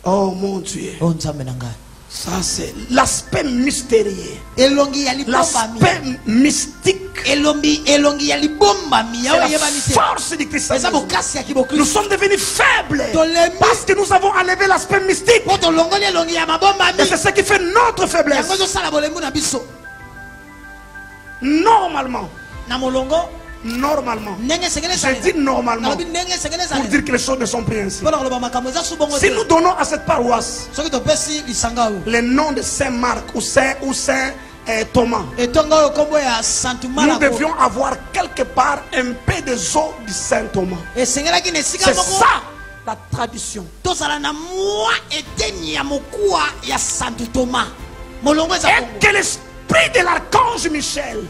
Oh mon Dieu. Ça c'est l'aspect mystérieux. L'aspect mystique. C'est la force du christianisme. Nous sommes devenus faibles parce que nous avons enlevé l'aspect mystique. Et c'est ce qui fait notre faiblesse. Normalement, je dis normalement pour dire que les choses ne sont plus ainsi. Si nous donnons à cette paroisse le nom de Saint Marc ou Saint Thomas, nous devions avoir quelque part un peu des eaux du Saint Thomas. C'est ça la tradition. Et que l'esprit de l'archange Michel,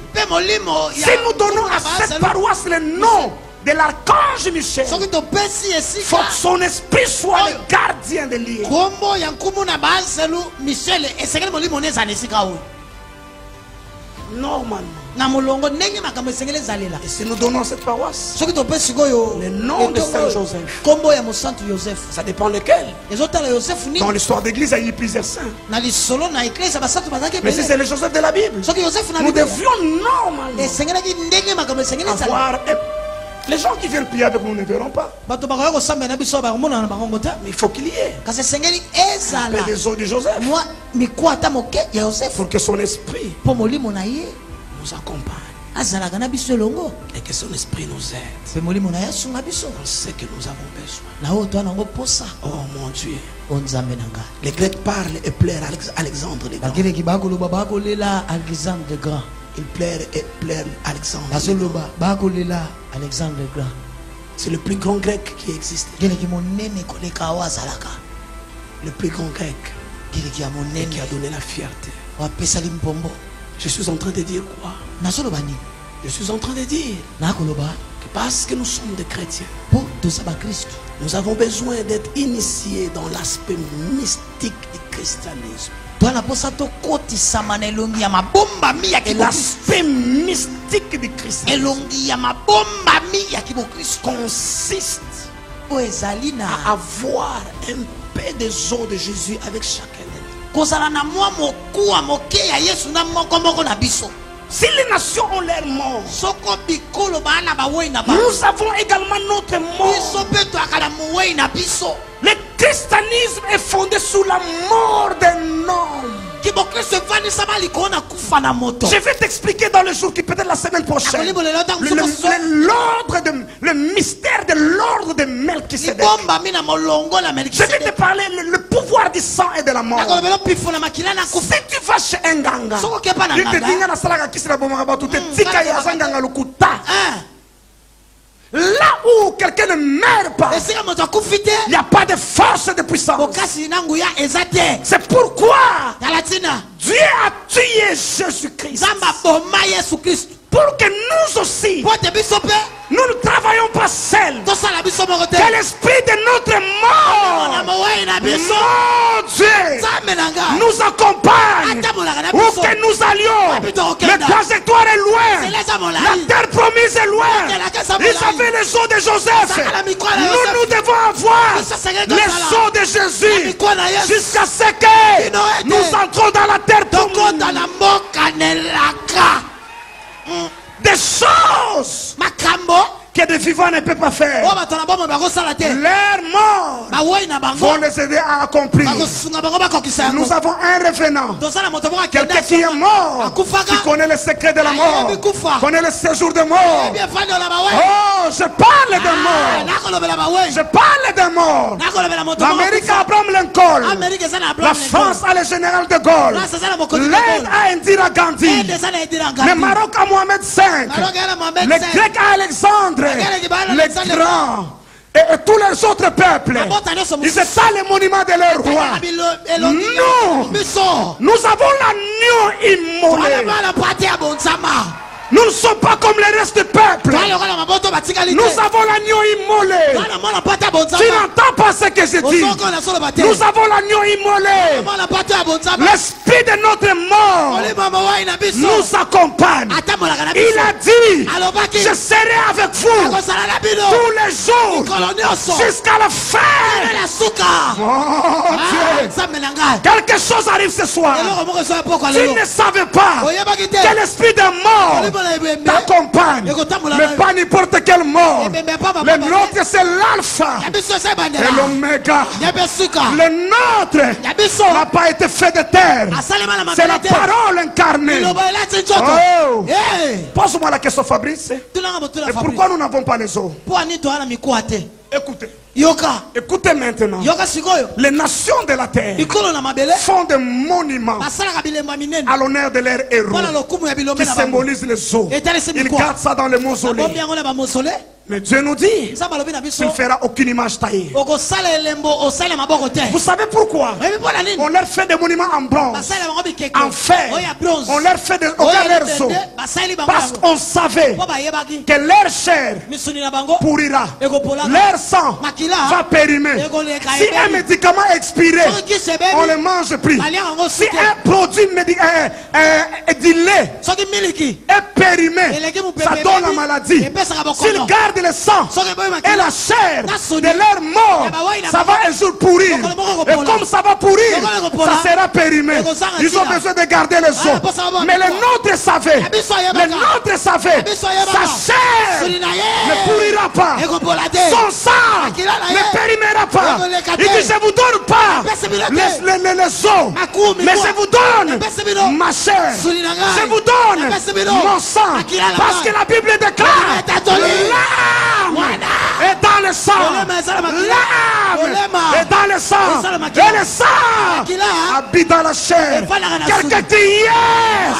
si nous donnons à cette paroisse le nom de l'archange Michel, faut que son esprit soit le gardien de l'île. Normalement. Et si nous donnons à cette paroisse le nom de Saint Joseph, ça dépend lequel. Dans l'histoire d'église, il y a eu plusieurs saints. Mais si c'est le Joseph de la Bible, nous devions normalement avoir. Les gens qui viennent prier avec nous ne verront pas. Mais il faut qu'il y ait un peu des eaux de Joseph pour que son esprit nous accompagne et que son esprit nous aide. On sait que nous avons besoin. Oh mon Dieu. Les Grecs parlent et pleurent Alexandre le Grand. Il pleure et pleure Alexandre. C'est le plus grand grec qui existe. Le plus grand grec qui a donné la fierté. Je suis en train de dire quoi? Je suis en train de dire que parce que nous sommes des chrétiens, nous avons besoin d'être initiés dans l'aspect mystique du christianisme. Et l'aspect mystique du christianisme consiste à avoir un peu des eaux de Jésus avec chacun de nous. Si les nations ont leur mort, nous avons également notre mort. Le christianisme est fondé sur la mort d'un homme. Je vais t'expliquer dans le jour qui peut être la semaine prochaine le mystère de l'ordre de Melchisédek. Je vais te parler le pouvoir du sang et de la mort. Si tu vas chez un ganga, là où quelqu'un ne meurt pas, il n'y a pas de force de puissance. C'est pourquoi Dieu a tué Jésus-Christ pour que nous aussi, nous ne travaillons pas seuls. Que l'esprit de notre mort, mon Dieu, nous accompagne où que nous allions. Le trajectoire est loin, la terre promise est loin. Ils avaient les eaux de Joseph. Nous devons avoir les eaux de Jésus jusqu'à ce que nous entrons dans la terre promise. Des choses que des vivants ne peuvent pas faire. Leurs morts vont les aider à accomplir. Nous avons un revenant, quelqu'un qui est mort, qui connaît le secret de la mort, connaît le séjour de mort. Oh, je parle de mort. Je parle de mort. L'Amérique a Abraham Lincoln, la France a le général de Gaulle, l'Inde a Indira Gandhi, le Maroc a Mohamed V, le Grec a Alexandre le Grand, et tous les autres peuples. Ils étaient les monuments de leur roi. Nous avons l'agneau immolé. Nous ne sommes pas comme les restes du peuple. Nous avons l'agneau immolé. Tu n'entends pas ce que je dis. Nous avons l'agneau immolé. L'esprit de notre mort nous accompagne. Il a dit, je serai avec vous tous les jours jusqu'à la fin. Oh Quelque chose arrive ce soir. Tu ne savais pas que l'esprit de mort t'accompagne. Mais pas n'importe quelle mort. Le nôtre c'est l'alpha et l'oméga. Le nôtre n'a pas été fait de terre. C'est la parole incarnée. Oh. Pose-moi la question, Fabrice. Et pourquoi nous n'avons pas les eaux? Écoutez. Écoutez maintenant. Les nations de la terre font des monuments à l'honneur de leurs héros qui symbolisent les eaux. Ils gardent ça dans les mausolées. Mais Dieu nous dit qu'il ne fera aucune image taillée. Vous savez pourquoi? On leur fait des monuments en bronze, en fer. On leur fait des leurs os. Parce qu'on savait que leur chair pourrira. Leur sang va périmer. Si un médicament est expiré, on le mange plus. Si un produit dilé est périmé, ça donne la maladie. S'ils gardent le sang et la chair de leur mort, ça va un jour pourrir. Et comme ça va pourrir, ça sera périmé. Ils ont besoin de garder les os. Mais le nôtre savait, sa chair ne pourrira pas, son sang ne périmera pas. Il dit: je vous donne pas les os, mais je vous donne ma chair, je vous donne mon sang, parce que la Bible déclare: l'âme est dans le sang, l'âme est dans le sang, et le sang habite dans la chair. Quelqu'un dit yes.